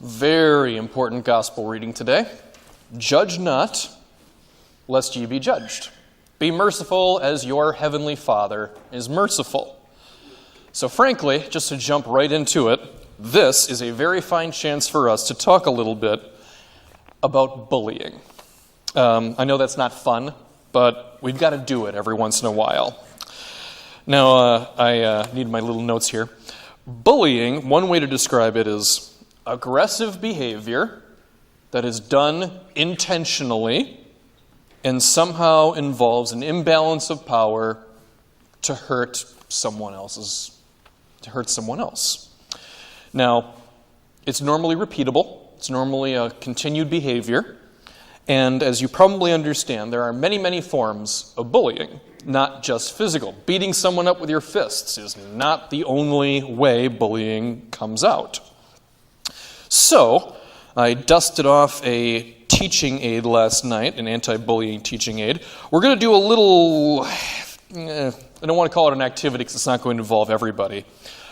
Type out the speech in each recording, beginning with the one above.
Very important gospel reading today. Judge not, lest ye be judged. Be merciful as your heavenly Father is merciful. So frankly, just to jump right into it, this is a very fine chance for us to talk a little bit about bullying. I know that's not fun, but we've got to do it every once in a while. Now, I need my little notes here. Bullying, one way to describe it is aggressive behavior that is done intentionally and somehow involves an imbalance of power to hurt someone else. Now, it's normally repeatable. It's normally a continued behavior. And as you probably understand, there are many, many forms of bullying, not just physical. Beating someone up with your fists is not the only way bullying comes out. So, I dusted off a teaching aid last night, an anti-bullying teaching aid. We're going to do a little, I don't want to call it an activity because it's not going to involve everybody.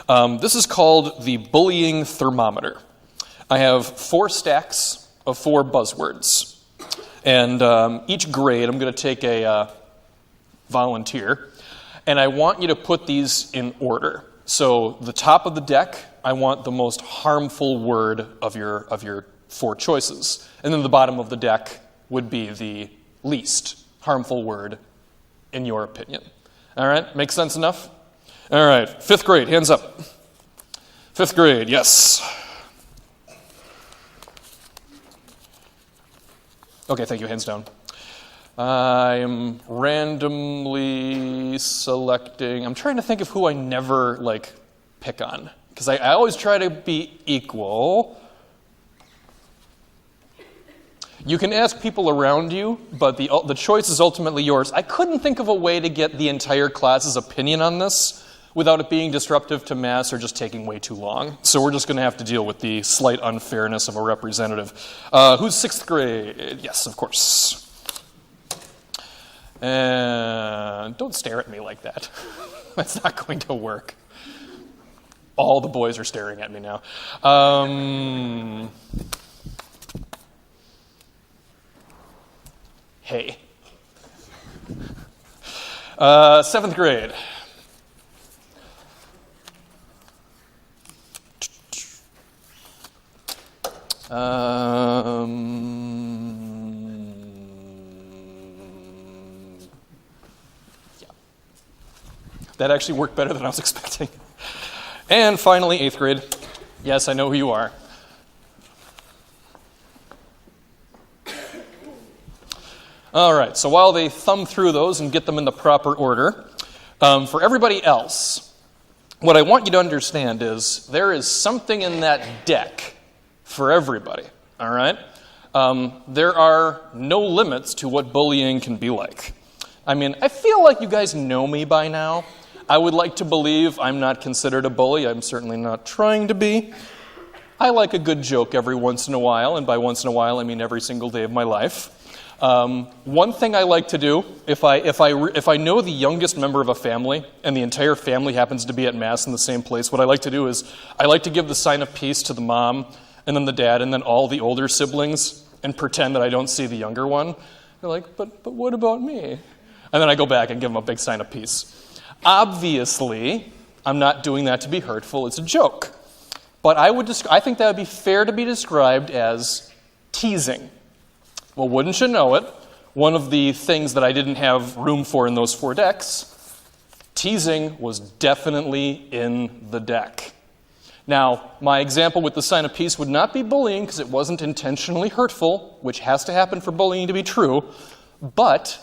This is called the bullying thermometer. I have 4 stacks of 4 buzzwords. And each grade, I'm going to take a volunteer, and I want you to put these in order. So the top of the deck, I want the most harmful word of your 4 choices. And then the bottom of the deck would be the least harmful word in your opinion. All right? Make sense enough? All right. 5th grade, hands up. 5th grade, yes. Okay, thank you, hands down. I'm randomly selecting. I'm trying to think of who I never, pick on. Because I always try to be equal. You can ask people around you, but the choice is ultimately yours. I couldn't think of a way to get the entire class's opinion on this without it being disruptive to mass or just taking way too long. So we're just going to have to deal with the slight unfairness of a representative. Who's 6th grade? Yes, of course. And don't stare at me like that. That's not going to work. All the boys are staring at me now. Hey. 7th grade. Yeah. That actually worked better than I was expecting. And finally, 8th grade. Yes, I know who you are. All right, so while they thumb through those and get them in the proper order, for everybody else, what I want you to understand is there is something in that deck for everybody, all right? There are no limits to what bullying can be like. I mean, I feel like you guys know me by now. I would like to believe I'm not considered a bully. I'm certainly not trying to be. I like a good joke every once in a while, and by once in a while, I mean every single day of my life. One thing I like to do, if I know the youngest member of a family, and the entire family happens to be at Mass in the same place, what I like to do is I like to give the sign of peace to the mom, and then the dad, and then all the older siblings, and pretend that I don't see the younger one. They're like, but what about me? And then I go back and give them a big sign of peace. Obviously, I'm not doing that to be hurtful. It's a joke. But I think that would be fair to be described as teasing. Well, wouldn't you know it, one of the things that I didn't have room for in those 4 decks, teasing was definitely in the deck. Now, my example with the sign of peace would not be bullying because it wasn't intentionally hurtful, which has to happen for bullying to be true, but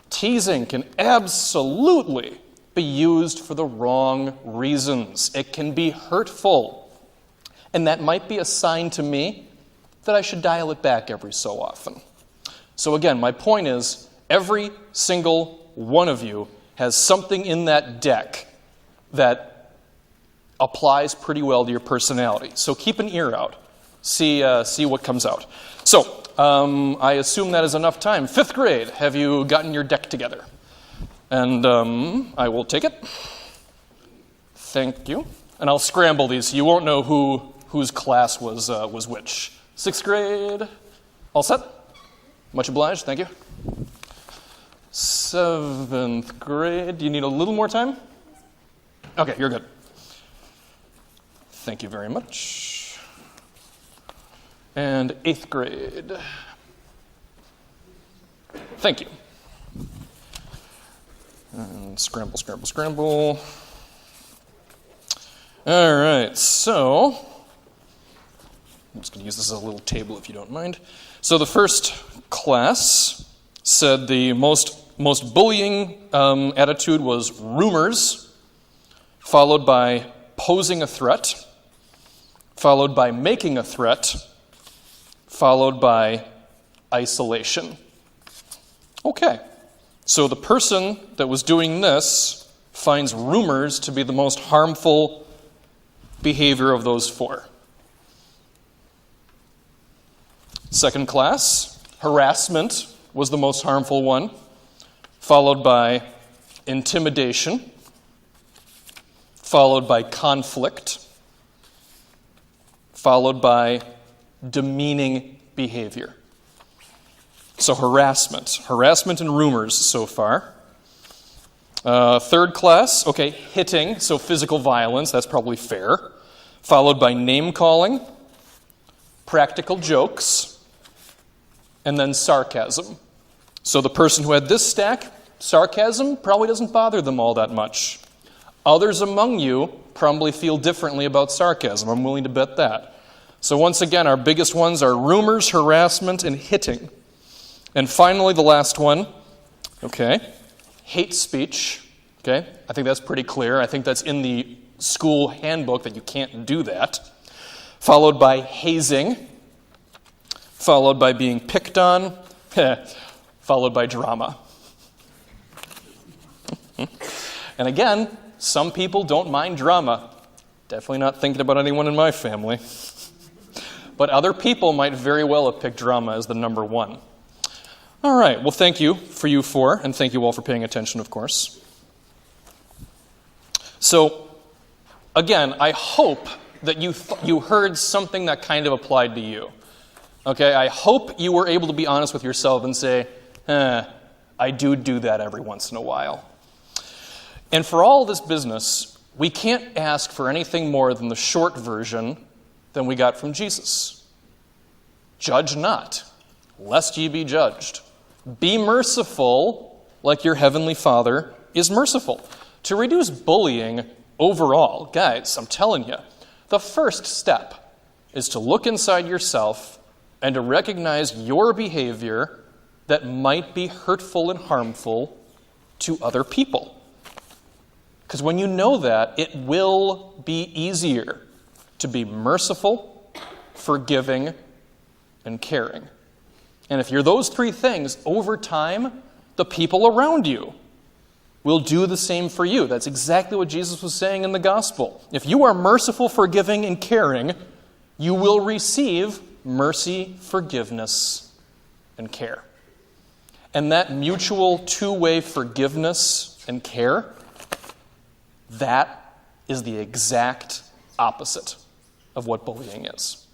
teasing can absolutely be used for the wrong reasons. It can be hurtful. And that might be a sign to me that I should dial it back every so often. So again, my point is, every single one of you has something in that deck that applies pretty well to your personality. So keep an ear out. See what comes out. So, I assume that is enough time. 5th grade, have you gotten your deck together? And I will take it. Thank you. And I'll scramble these so you won't know who whose class was which. 6th grade, all set? Much obliged, thank you. 7th grade, do you need a little more time? Okay, you're good. Thank you very much. And 8th grade. Thank you. And scramble, scramble, scramble. All right, so I'm just going to use this as a little table if you don't mind. So the first class said the most bullying attitude was rumors, followed by posing a threat, followed by making a threat, followed by isolation. Okay, so the person that was doing this finds rumors to be the most harmful behavior of those 4. Second class, harassment was the most harmful one, followed by intimidation, followed by conflict, followed by demeaning behavior. So harassment and rumors so far. Third class, okay, hitting, so physical violence, that's probably fair. Followed by name-calling, practical jokes, and then sarcasm. So the person who had this stack, sarcasm, probably doesn't bother them all that much. Others among you probably feel differently about sarcasm. I'm willing to bet that. So once again, our biggest ones are rumors, harassment, and hitting. And finally, the last one, okay, hate speech. Okay, I think that's pretty clear. I think that's in the school handbook that you can't do that. Followed by hazing, followed by being picked on, followed by drama. And again, some people don't mind drama. Definitely not thinking about anyone in my family. But other people might very well have picked drama as the number 1. All right, well, thank you for you 4, and thank you all for paying attention, of course. So, again, I hope that you heard something that kind of applied to you. Okay, I hope you were able to be honest with yourself and say, I do that every once in a while. And for all this business, we can't ask for anything more than the short version than we got from Jesus. Judge not, lest ye be judged. Be merciful like your heavenly Father is merciful. To reduce bullying overall, guys, I'm telling you, the first step is to look inside yourself and to recognize your behavior that might be hurtful and harmful to other people. Because when you know that, it will be easier to be merciful, forgiving, and caring. And if you're those 3 things, over time, the people around you will do the same for you. That's exactly what Jesus was saying in the gospel. If you are merciful, forgiving, and caring, you will receive mercy, forgiveness, and care. And that mutual 2-way forgiveness and care, that is the exact opposite of what bullying is.